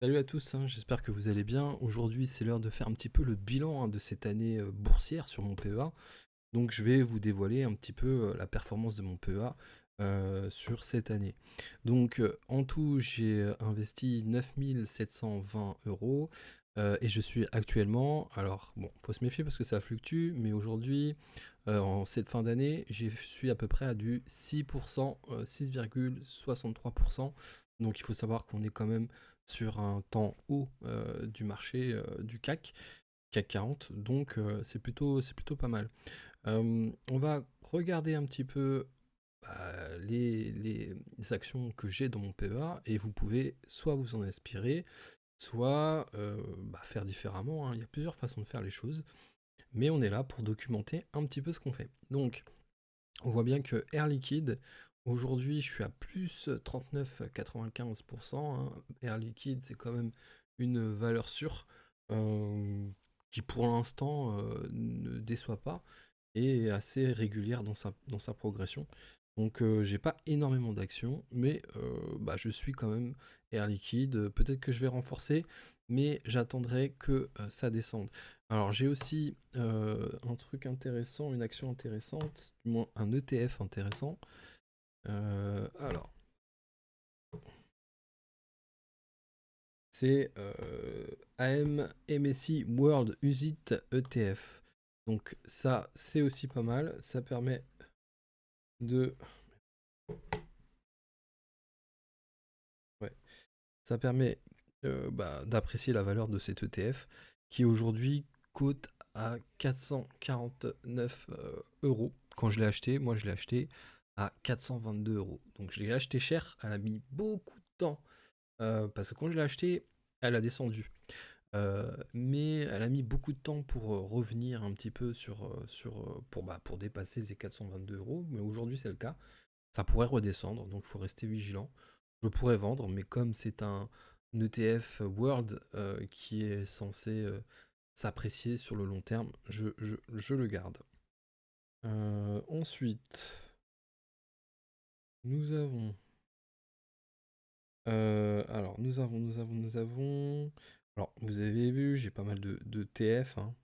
Salut à tous, j'espère que vous allez bien. Aujourd'hui, c'est l'heure de faire un petit peu le bilan de cette année boursière sur mon PEA. Donc, je vais vous dévoiler un petit peu la performance de mon PEA sur cette année. Donc, en tout, j'ai investi 9720 euros et je suis actuellement, alors bon, faut se méfier parce que ça fluctue, mais aujourd'hui, en cette fin d'année, je suis à peu près à du 6%, 6,63%. Donc, il faut savoir qu'on est quand même sur un temps haut du marché du CAC 40, donc c'est plutôt pas mal. On va regarder un petit peu les actions que j'ai dans mon PEA et vous pouvez soit vous en inspirer, soit faire différemment, hein. Il y a plusieurs façons de faire les choses, mais on est là pour documenter un petit peu ce qu'on fait. Donc, on voit bien que Air Liquide, aujourd'hui, je suis à plus 39,95%, hein. Air Liquide, c'est quand même une valeur sûre euh, qui, pour l'instant, ne déçoit pas et est assez régulière dans sa progression. Donc, j'ai pas énormément d'actions, mais je suis quand même Air Liquide. Peut-être que je vais renforcer, mais j'attendrai que ça descende. Alors j'ai aussi un truc intéressant, une action intéressante, du moins un ETF intéressant. Alors, c'est AM MSI World USIT ETF. Donc ça, c'est aussi pas mal. Ça permet de... Ouais, ça permet d'apprécier la valeur de cet ETF qui aujourd'hui cote à 449 euros. Quand je l'ai acheté, moi je l'ai acheté à 422 euros. Donc je l'ai acheté cher, elle a mis beaucoup de temps parce que quand je l'ai acheté, elle a descendu. Mais elle a mis beaucoup de temps pour revenir un petit peu pour dépasser les 422 euros. Mais aujourd'hui c'est le cas. Ça pourrait redescendre, donc il faut rester vigilant. Je pourrais vendre, mais comme c'est un ETF World qui est censé s'apprécier sur le long terme, je le garde. Ensuite, nous avons... nous avons... Alors, vous avez vu, j'ai pas mal de TF hein,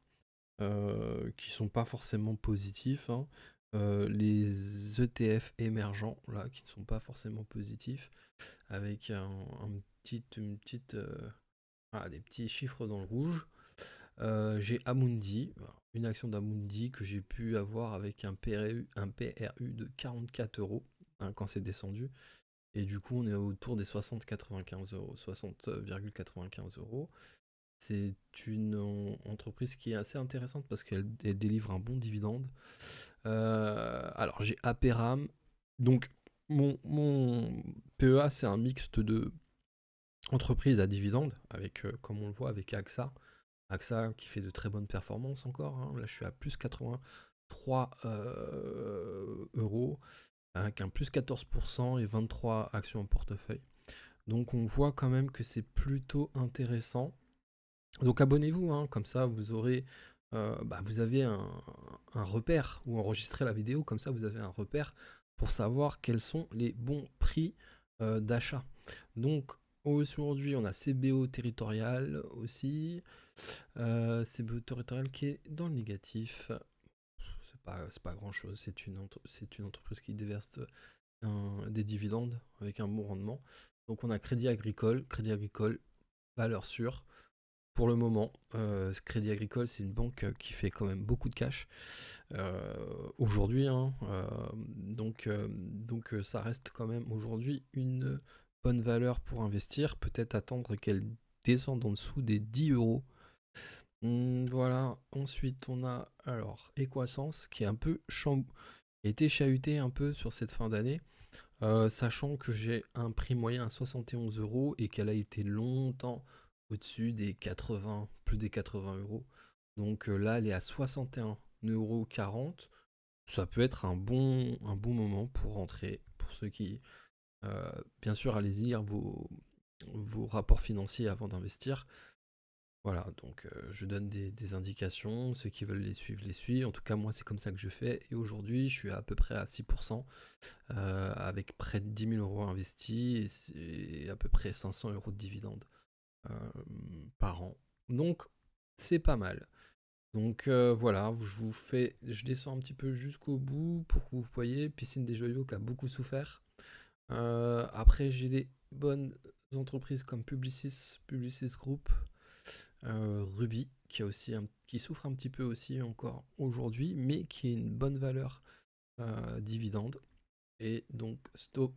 qui sont pas forcément positifs, hein. Les ETF émergents, là, qui ne sont pas forcément positifs, avec des petits chiffres dans le rouge. J'ai Amundi, une action d'Amundi que j'ai pu avoir avec un PRU de 44 euros hein, quand c'est descendu. Et du coup, on est autour des 60,95 euros, 60,95 euros. C'est une entreprise qui est assez intéressante parce qu'elle délivre un bon dividende. Alors, j'ai Aperam. Donc, mon PEA, c'est un mixte de entreprises à dividende, avec, comme on le voit, avec AXA. AXA qui fait de très bonnes performances encore, hein. Là, je suis à plus 83 euros, avec un plus 14% et 23 actions en portefeuille. Donc, on voit quand même que c'est plutôt intéressant. Donc, abonnez-vous, hein, comme ça, vous avez un repère ou enregistrez la vidéo, comme ça, vous avez un repère pour savoir quels sont les bons prix d'achat. Donc, aujourd'hui, on a CBO territorial aussi. CBO territorial qui est dans le négatif. C'est pas grand-chose. C'est une entreprise qui déverse des dividendes avec un bon rendement. Donc on a Crédit Agricole. Crédit Agricole, valeur sûre. Pour le moment, Crédit Agricole, c'est une banque qui fait quand même beaucoup de cash aujourd'hui, hein. Donc ça reste quand même aujourd'hui une bonne valeur pour investir. Peut-être attendre qu'elle descende en dessous des 10 euros. Voilà. Ensuite, on a alors Equasens qui est un peu été chahuté un peu sur cette fin d'année, sachant que j'ai un prix moyen à 71 euros et qu'elle a été longtemps au-dessus des 80, plus des 80 euros. Donc là, elle est à 61,40 €. Ça peut être un bon moment pour rentrer. Pour ceux qui, bien sûr, allez lire vos rapports financiers avant d'investir. Voilà, donc je donne des indications, ceux qui veulent les suivent. En tout cas, moi, c'est comme ça que je fais. Et aujourd'hui, je suis à peu près à 6%, avec près de 10 000 euros investis et à peu près 500 euros de dividendes. par an. Donc, c'est pas mal. Donc voilà, je descends un petit peu jusqu'au bout pour que vous voyez. Piscine des Joyaux qui a beaucoup souffert. Après, j'ai des bonnes entreprises comme Publicis Group, Ruby, qui souffre un petit peu aussi encore aujourd'hui, mais qui est une bonne valeur dividende. Et donc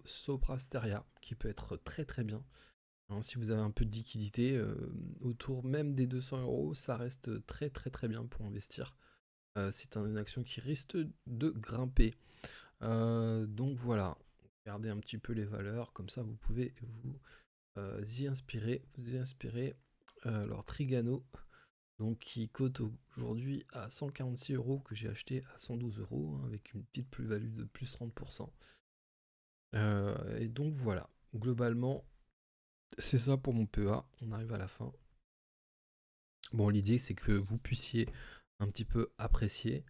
Soprasteria, qui peut être très très bien. Hein, si vous avez un peu de liquidité, autour même des 200 €, ça reste très très très bien pour investir. C'est une action qui risque de grimper. Donc voilà, regardez un petit peu les valeurs, comme ça vous pouvez y inspirer. Vous y inspirer. Alors Trigano, donc qui cote aujourd'hui à 146 € que j'ai acheté à 112 € hein, avec une petite plus-value de plus 30%. Et donc voilà, globalement, c'est ça pour mon PEA. On arrive à la fin. Bon, l'idée c'est que vous puissiez un petit peu apprécier.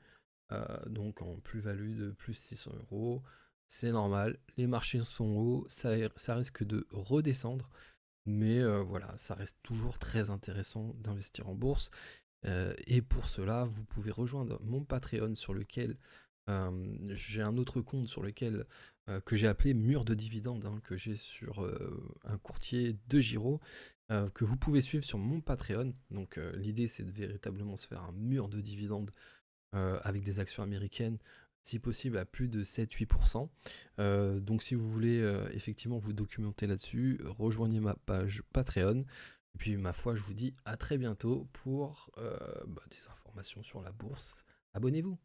Donc en plus-value de plus 600 €. C'est normal, les marchés sont hauts, ça risque de redescendre, mais voilà, ça reste toujours très intéressant d'investir en bourse. Et pour cela, vous pouvez rejoindre mon Patreon sur lequel j'ai un autre compte sur lequel que j'ai appelé Mur de dividendes, hein, que j'ai sur un courtier de Giro, que vous pouvez suivre sur mon Patreon. Donc l'idée c'est de véritablement se faire un mur de dividendes avec des actions américaines, si possible à plus de 7-8%. Donc si vous voulez effectivement vous documenter là-dessus, rejoignez ma page Patreon. Et puis ma foi, je vous dis à très bientôt pour des informations sur la bourse. Abonnez-vous.